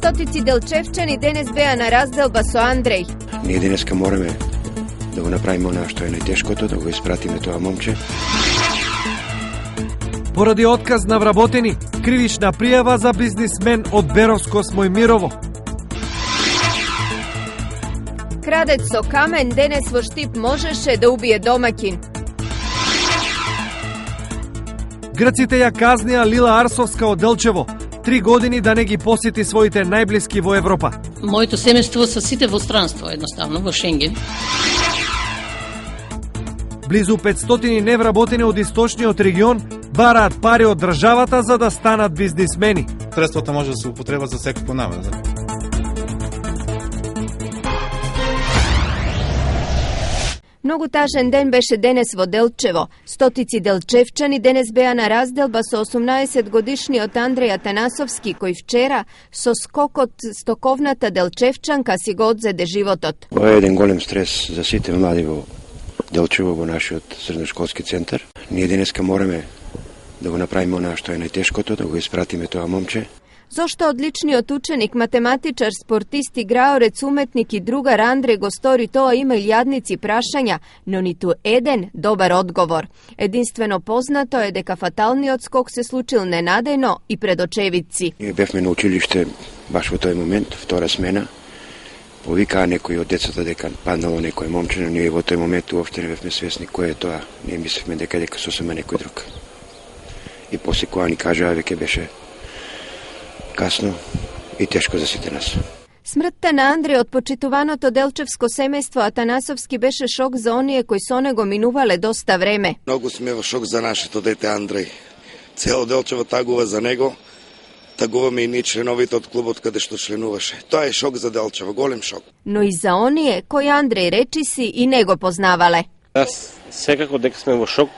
Стотици делчевчани денес беа на разделба со Андреј. Ние денеска мораме да го направиме она што е најтешкото, да го испратиме тоа момче. Поради отказ на вработени, кривична пријава за бизнисмен од Беровско Смојмирово. Крадец со камен денес во Штип можеше да убие домаќин. Грците ја казнија Лила Арсовска од Делчево, 3 години да не ги посети своите најблиски во Европа. Моето семејство са сите во странство, едноставно, во Шенген. Близу 500 невработени од источниот регион бараат пари од државата за да станат бизнисмени. Средствата може да се употребат за секако намера. Многу тажен ден беше денес во Делчево. Стотици делчевчани денес беа на разделба со 18-годишниот Андреј Атанасовски, кој вчера со скокот стоковната делчевчанка си го одзеде животот. Ова е еден голем стрес за сите млади во Делчево, во нашиот средношколски центар. Ние денеска мораме да го направиме она што е најтешкото, да го испратиме тоа момче. Зошто одличниот ученик, математичар, спортист, играорец, уметник и другар Андреј го стори тоа, има илјадници прашања, но ниту еден добар одговор. Единствено познато е дека фаталниот скок се случил ненадејно и пред очевидци. Ние бевме на училиште баш во тој момент, втора смена. Повикаа некои од децата дека паднало некој момче, но ние во тој момент уопште не бевме свесни кој е тоа. Не мислевме дека сосема некој друг. И после кога ни кажаа веќе беше касно и тешко за сите нас. Смртта на Андреј од почитуваното делчевско семејство Атанасовски беше шок за оние кои со него минувале доста време. Многу сме во шок за нашето дете Андреј. Цело Делчево тагува за него. Тагуваме и ние членовите од клубот каде што членуваше. Тоа е шок за Делчево, голем шок. Но и за оние кои Андреј речиси и не го познавале. Секако дека сме во шок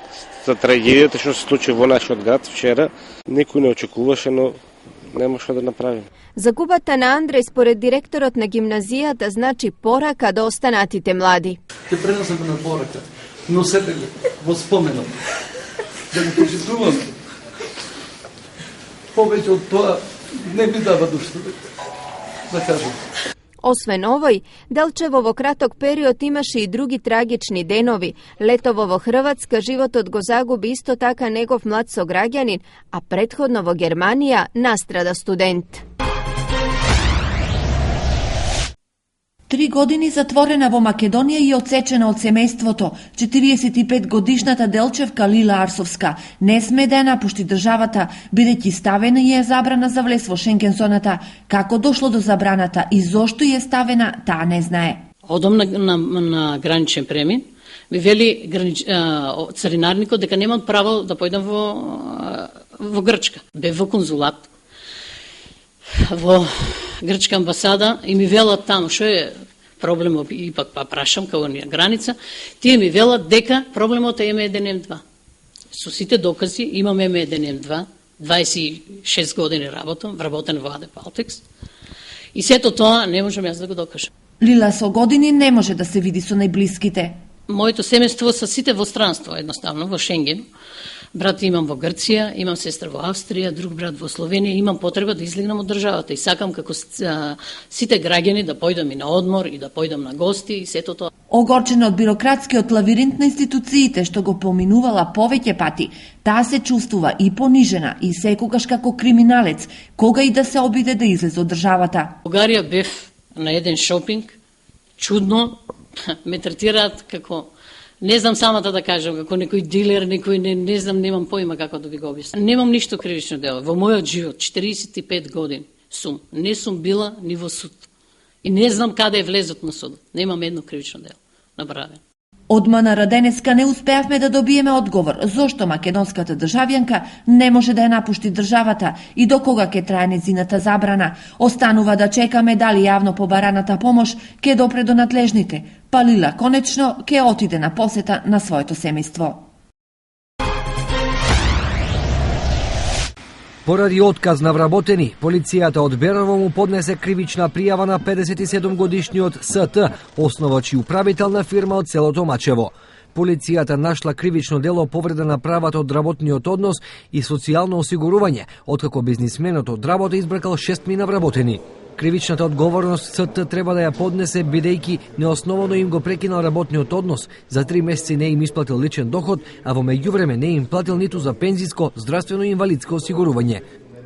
за трагедијата што се случи во нашиот град вчера. Никој не очекуваше, но нема што да направим. Загубата на Андреј според директорот на гимназијата значи порака до останатите млади. Ќе пренесам на порака. Носете го во споменот. Да го почитувам. Повеќе од тоа не ми дава душта да кажам. Освен овој, Делчево во краток период имаше и други трагични денови. Летово во Хрватска животот го загуби исто така негов млад сограѓанин, а претходно во Германија настрада студент. 3 години затворена во Македонија и отсечена од семејството. 45-годишната делчевка Лила Арсовска не сме да ја напушти државата, бидејќи ставена и е забрана за влез во Шенген зоната. Како дошло до забраната и зошто е ставена, таа не знае. Одам на граничен премин, ми вели царинарникот дека немам право да појдам во Грчка. Бе во конзулат, во Грчка амбасада и ми велат таму што е проблемот, ипак па прашам како ни граница, тие ми велат дека проблемот е М1М2. Со сите докази имам М1М2, 26 години вработен во АД Палтекс. И сето тоа не можам јас да го докажам. Лила со години не може да се види со најблиските. Моето семејство са сите во странство, едноставно, во Шенген. Брат имам во Грција, имам сестра во Австрија, друг брат во Словенија, имам потреба да излегнам од државата и сакам како сите граѓани да појдам и на одмор и да појдам на гости и сето тоа. Огорчена од бирократскиот лавиринт на институциите што го поминувала повеќе пати, таа се чувствува и понижена и секогаш како криминалец, кога и да се обиде да излезе од државата. Бугарија бев на еден шопинг, чудно ме третираат како не знам самата да кажам, како некој дилер, некој не знам, немам поима како да ви го објаснам. Немам ништо кривично дело. Во мојот живот, 45 години сум, не сум била ни во суд. И не знам каде е влезот на судот. Немам едно кривично дело направено. Од МНР денеска не успеавме да добиеме одговор зошто македонската државјанка не може да ја напушти државата и до кога ќе трае нејзината забрана. Останува да чекаме дали јавно побараната помош ќе допре до надлежните, па Лила конечно ќе отиде на посета на своето семејство. Поради отказ на вработени, полицијата од Берово му поднесе кривична пријава на 57-годишниот СТ, основач и управител на фирма од селото Мачево. Полицијата нашла кривично дело повреда на правата од работниот однос и социјално осигурување, откако бизнисменот од работа избракал 6 вработени. Кривичната одговорност СТ треба да ја поднесе бидејќи неосновано им го прекинал работниот однос, за 3 месеци не им исплатил личен доход, а во меѓувреме не им платил ниту за пензиско, здравствено и инвалидско осигурување.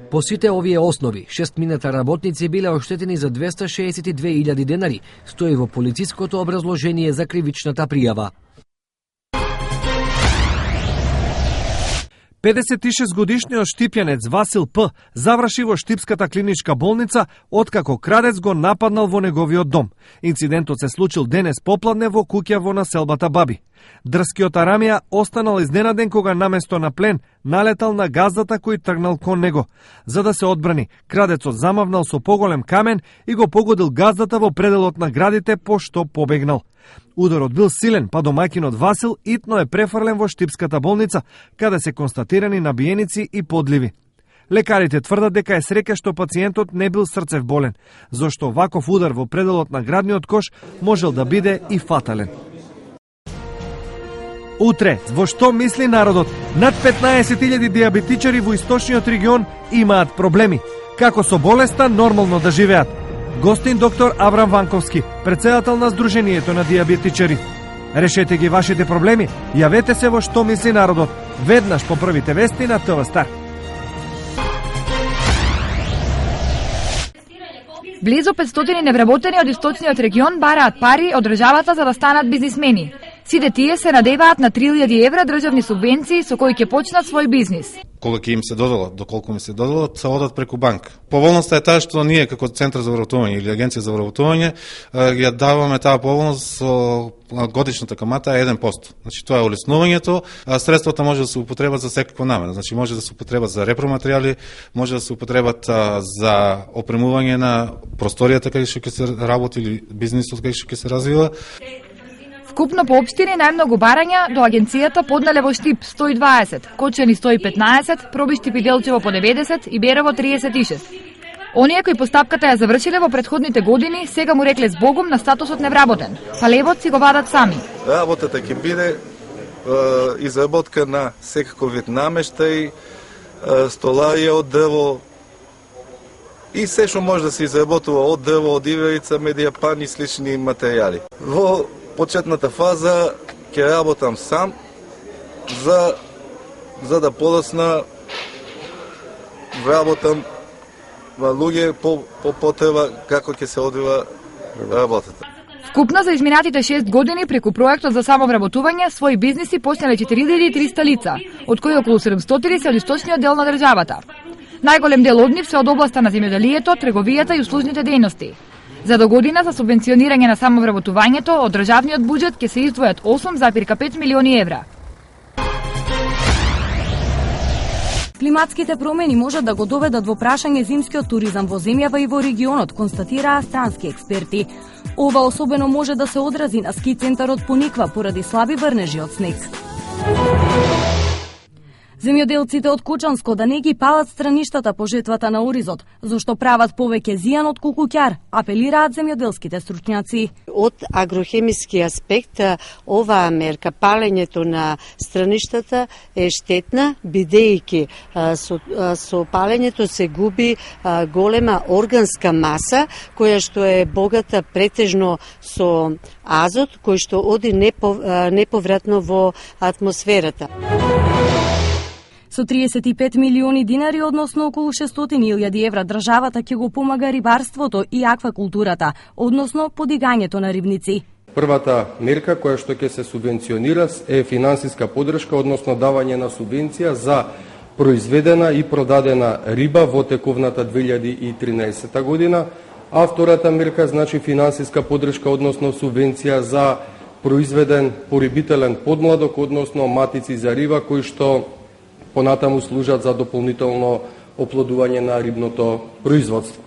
По сите овие основи, 6 мината работници биле оштетени за 262.000 денари, стои во полициското образложение за кривичната пријава. 56-годишниот штипјанец Васил П. заврши во Штипската клиничка болница откако крадец го нападнал во неговиот дом. Инцидентот се случил денес попладне во куќа во населбата Баби. Дрскиот Арамија останал изненаден кога наместо на плен налетал на газдата кој тргнал кон него. За да се одбрани, крадецот замавнал со поголем камен и го погодил газдата во пределот на градите, по што побегнал. Ударот бил силен, па домаќинот Васил итно е префрлен во Штипската болница, каде се констатирани набиеници и подливи. Лекарите тврдат дека е среќа што пациентот не бил срцев болен, зашто ваков удар во пределот на градниот кош можел да биде и фатален. Утре, во што мисли народот? Над 15.000 диабетичари во источниот регион имаат проблеми. Како со болеста нормално да живеат? Гостин доктор Аврам Ванковски, председател на Сдруженијето на диабетичари. Решете ги вашите проблеми, јавете се во Што мисли народот, веднаш по првите вести на ТВ Стар. Близу 500 невработени од источниот регион бараат пари од државата за да станат бизнисмени. Сите тие се надеваат на 3.000 евра државни субвенции со кои ќе почнат свој бизнис. Кога ќе им се доделат, доколку им се доделат, се одат преку банка. Поволноста е таа што ние како Центар за вработување или Агенција за вработување ја даваме таа поволност со годишната камата е 1%. Значи тоа е улеснувањето, а средствата може да се употребат за секаква намена. Значи може да се употребат за репроматеријали, може да се употребат за опремување на просторијата каде што ќе се работи или бизнисот каде што ќе се развива. Вкупно по општини најмногу барања до агенцијата поднале во Штип 120, Кочани 115, Проби Штип и Делчево по 90 и Берово 36. Оние кои постапката ја завршиле во претходните години, сега му рекле збогум на статусот невработен. Па левот си го вадат сами. Работата ќе биде изработка на секаков вид намештај, столарија од дрво и се што може да се изработува од дрво, од иверица, медијапан и слични материјали. Во почетната фаза ќе работам сам за да подосна вработам луѓе по потреба како ќе се одвива работата. Вкупно за изминатите 6 години преку проектот за самовработување свој бизниси почнале 4300 лица, од кои околу 700 се од источниот дел на државата. Најголем дел од нив се од областа на земјоделието, трговијата и услужните дејности. За до година за субвенционирање на самовработувањето од државниот буџет ќе се издвојат 8,5 милиони евра. Климатските промени можат да го доведат во прашање зимскиот туризам во земјава и во регионот, констатираа странски експерти. Ова особено може да се одрази на ски центарот Пониква поради слаби врнежи од снег. Земјоделците од Кочанско да не ги палат страништата по жетвата на оризот, зашто прават повеќе зијан од кукуќар, апелираат земјоделските стручњаци. Од агрохемиски аспект, оваа мерка, палењето на страништата е штетна, бидејќи со палењето се губи голема органска маса, која што е богата претежно со азот, кој што оди неповратно во атмосферата. Со 35 милиони динари, односно околу 600.000 евра, државата ќе го помага рибарството и аквакултурата, односно подигањето на рибници. Првата мерка која што ќе се субвенционира е финансиска поддршка, односно давање на субвенција за произведена и продадена риба во тековната 2013 година, а втората мерка значи финансиска поддршка, односно субвенција за произведен порибителен подмладок, односно матици за риба кои што понатаму служат за дополнително оплодување на рибното производство.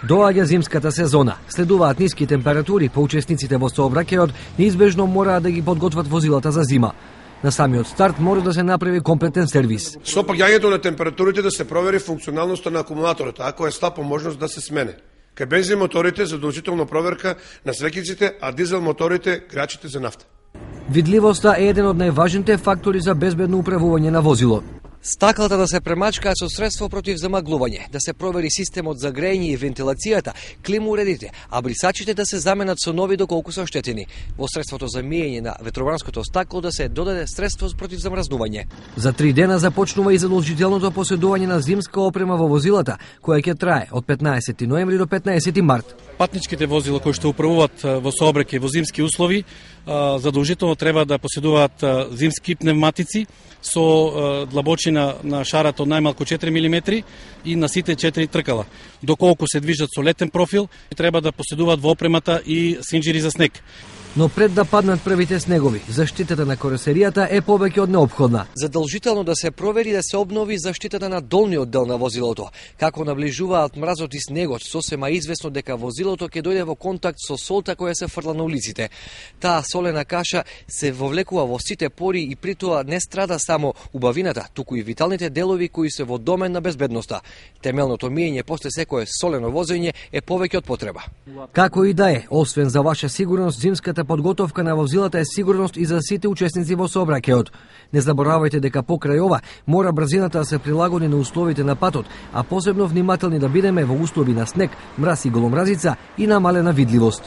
Доаѓа зимската сезона. Следуваат ниски температури, по учесниците во сообраќајот неизбежно мораат да ги подготват возилата за зима. На самиот старт мора да се направи комплетен сервис. Со паѓањето на температурите да се провери функционалноста на акумулаторот, ако е слаб, можност да се смене. Кај бензин моторите задолжително проверка на свекиците, а дизел моторите грачите за нафта. Видливоста е еден од најважните фактори за безбедно управување на возило. Стаклата да се премачкаат со средство против замаглување, да се провери системот за грејење и вентилацијата, климауредите, а брисачите да се заменат со нови доколку се оштетени. Во средството за миење на ветробранското стакло да се додаде средство против замрзнување. За 3 дена започнува и задолжителното поседување на зимска опрема во возилата, која ќе трае од 15 ноември до 15 март. Патничките возила кои што управуваат во сообраќај во зимски услови задолжително треба да поседуваат зимски пневматици со длабочина на шарата од најмалку 4 мм и на сите 4 тркала. Доколку се движат со летен профил, треба да поседуваат во опремата и синџири за снег. Но пред да паднат првите снегови, заштитата на каросеријата е повеќе од неопходна. Задолжително да се провери да се обнови заштитата на долниот дел на возилото. Како наближуваат мразот и снегот, сосема известно дека возилото ќе дојде во контакт со солта која се фрла на улиците. Таа солена каша се вовлекува во сите пори и при тоа не страда само убавината, туку и виталните делови кои се во домен на безбедноста. Темелното миење после секое солено возење е повеќе од потреба. Како и да е, освен за ваша сигурност, зимската подготовка на возилата е сигурност и за сите учесници во сообраќајот. Не заборавајте дека покрај ова мора брзината да се прилагоди на условите на патот, а посебно внимателни да бидеме во услови на снег, мраз и голомразица и намалена видливост.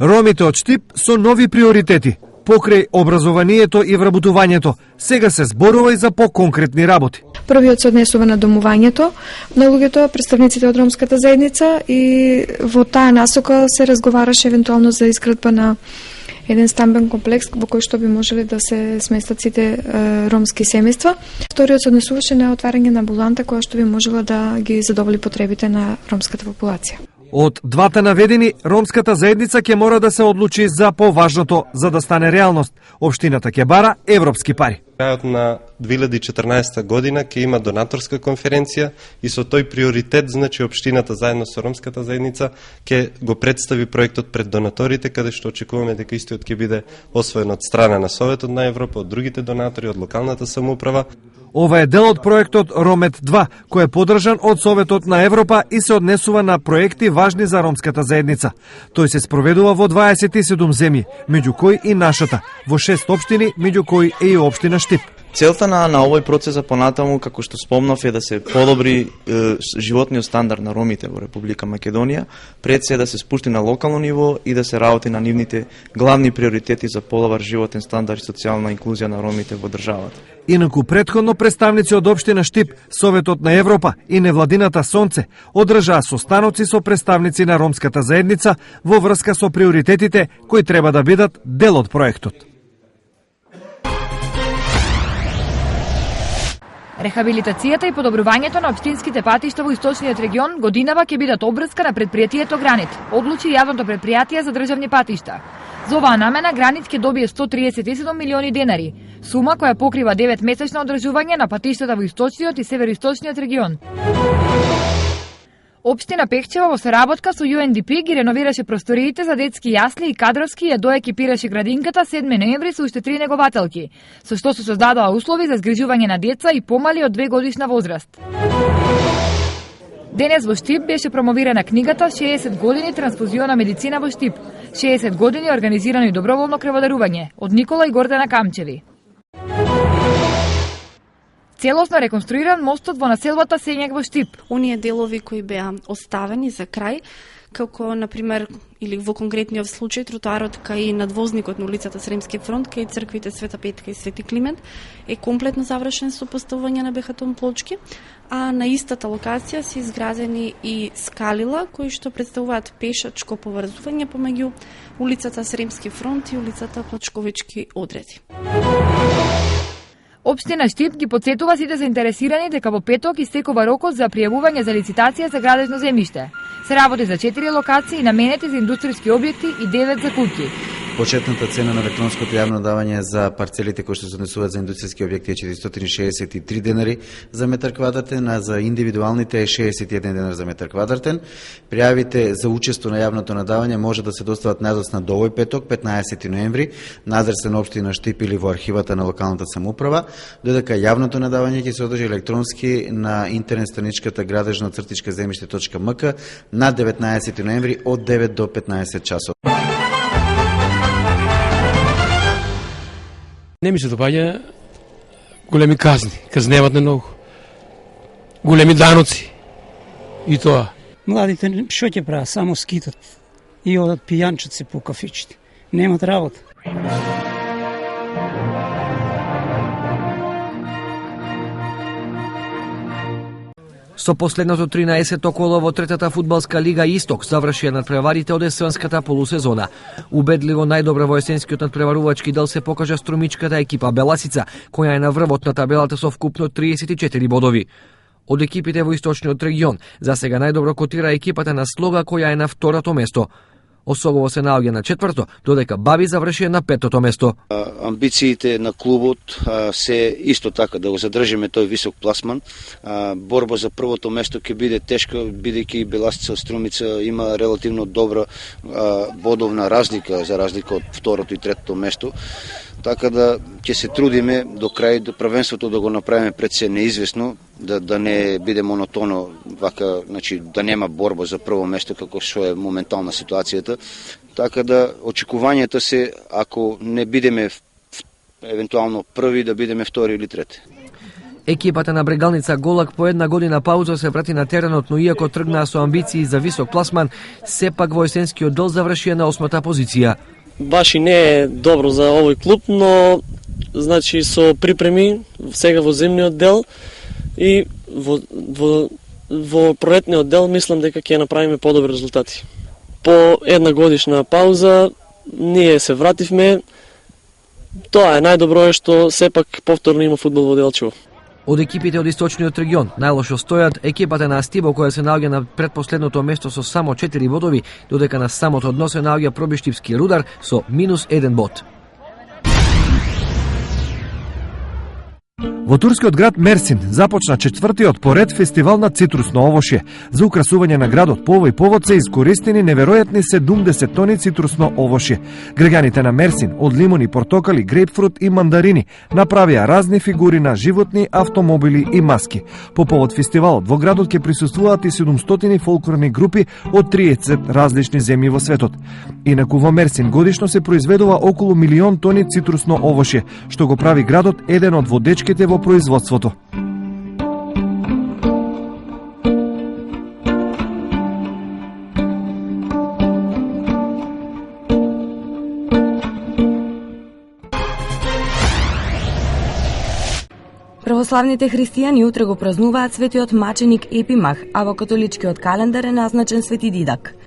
Ромите од Штип со нови приоритети. Покрај образованието и вработувањето, сега се зборува и за поконкретни работи. Првиот се однесува на домувањето на луѓето, представниците од ромската заедница, и во таа насока се разговараше евентуално за изградба на еден стамбен комплекс во кој што би можеле да се сместат сите ромски семејства. Вториот се однесуваше на отварање на амбуланта која што би можела да ги задоволи потребите на ромската популација. Од двата наведени, ромската заедница ќе мора да се одлучи за поважното за да стане реалност. Општината ќе бара европски пари. Крајот на 2014 година ќе има донаторска конференција и со тој приоритет, значи, општината заедно со ромската заедница ќе го представи проектот пред донаторите, каде што очекуваме дека истиот ќе биде освоен од страна на Советот на Европа, од другите донатори, од локалната самоуправа. Ова е дел од проектот Ромет 2, кој е поддржан од Советот на Европа и се однесува на проекти важни за ромската заедница. Тој се спроведува во 27 земји, меѓу кои и нашата, во 6 општини, меѓу кои е и општина Штип. Целта на овој процес понатаму, како што спомнав, е да се подобри животниот стандард на ромите во Република Македонија, пред се да се спушти на локално ниво и да се работи на нивните главни приоритети за подобар животен стандард и социјална инклузија на ромите во државата. Инаку претходно представници од општина Штип, Советот на Европа и невладината Сонце одржаа состаноци со представници на ромската заедница во врска со приоритетите кои треба да бидат дел од проектот. Рехабилитацијата и подобрувањето на општинските патишта во источниот регион годинава ќе бидат обврска на претпријатието Гранит, одлучи јавното претпријатие за државни патишта. За оваа намена Гранит ќе добие 137 милиони денари, сума која покрива 9-месечно одржување на патиштата во источниот и североисточниот регион. Општина Пехчево во соработка со UNDP ги реновираше просториите за детски јасли и кадровски ја доекипираше градинката 7 ноември со уште 3 негователки, со што се создадоа услови за згрижување на деца и помали од 2 годишна возраст. Денес во Штип беше промовирана книгата 60 години трансфузиона медицина во Штип, 60 години организирано и доброволно крводарување од Никола и Гордана Камчеви. Целосно реконструиран мостот во населбата Сењак во Штип. Оние делови кои беа оставени за крај, како, например, или во конкретниот случај, тротоарот кај надвозникот на улицата Сремски фронт, кај црквите Света Петка и Свети Климент, е комплетно завршен со поставување на бехатон плочки, а на истата локација се изградени и скалила, кои што представуваат пешачко поврзување помеѓу улицата Сремски фронт и улицата Плачковички одреди. Општина Штип ги потсетува сите заинтересирани дека во петок истекува рокот за пријавување за лицитација за градежно земјиште. Се работи за 4 локации наменети за индустријски објекти и 9 за куќи. Почетната цена на електронското јавно давање за парцелите кои што се однесуваат за индустријски објекти е 463 денари за метар квадратен, а за индивидуалните е 61 денар за метар квадратен. Пријавите за учество на јавното надавање може да се достават најдоцна до овој петок, 15 ноември, на адресата на општина Штип или во архивата на локалната самоуправа, додека јавното надавање ќе се одржи електронски на интернет страничката градежно-земјиште.мк на 19 ноември од 9 до 15 часот. Не ми се допаѓа големи казни, казневат не многу. Големи даноци. И тоа. Младите што ќе прават? Само скитат и одат пијанчат се по кафичите. Немат работа. Со последното 13-то коло во третата фудбалска лига Исток завршија надпреварите од есенската полусезона. Убедливо најдобра во есенскиот надпреварувачки дел се покажа струмичката екипа Беласица, која е на врвот на табелата со вкупно 34 бодови. Од екипите во источниот регион, за сега најдобро котира екипата на Слога, која е на второто место. Осогово се наоѓа на четврто, додека Баби завршија на петото место. Амбициите на клубот се исто така да го задржиме тој висок пласман. Борба за првото место ќе биде тешка, бидејќи Беласица Струмица има релативно добра бодовна разлика за разлика од второто и третото место. Така да ќе се трудиме до крај до првенството да го направиме пред се неизвестно, да не биде монотоно, вака, значи да нема борба за прво место како што е моментална ситуацијата. Така да очекувањата се ако не бидеме евентуално први да бидеме втори или трети. Екипата на Брегалница Голак по една година пауза се врати на теренот, но иако тргнаа со амбиции за висок пласман, сепак во есенскиот дел завршија на 8-та позиција. Баш и не е добро за овој клуб, но значи со припреми сега во земниот дел и во проектниот дел мислам дека ќе направиме подобри резултати. По една годишна пауза ние се вративме. Тоа е најдобро што сепак повторно има фудбал во Делчево. Од екипите од источниот регион најлошо стојат екипата на Астибо, која се наоѓа на предпоследното место со само 4 бодови, додека на самото дно се наоѓа Пробиштивски Рудар со -1 бод. Во турскиот град Мерсин започна четвртиот поред фестивал на цитрусно овошје. За украсување на градот по овој повод се искористени неверојатни 70 тони цитрусно овошје. Граѓаните на Мерсин од лимони, портокали, грейпфрут и мандарини направија разни фигури на животни, автомобили и маски. По повод фестивалот во градот ќе присуствуваат и 700 фолклорни групи од 30 различни земји во светот. Инаку во Мерсин годишно се произведува околу 1 милион тони цитрусно овошје, што го прави градот еден од водечките во производството. Православните христијани утре го празнуваат светиот маченик Епимах, а во католичкиот календар е назначен Свети Дидак.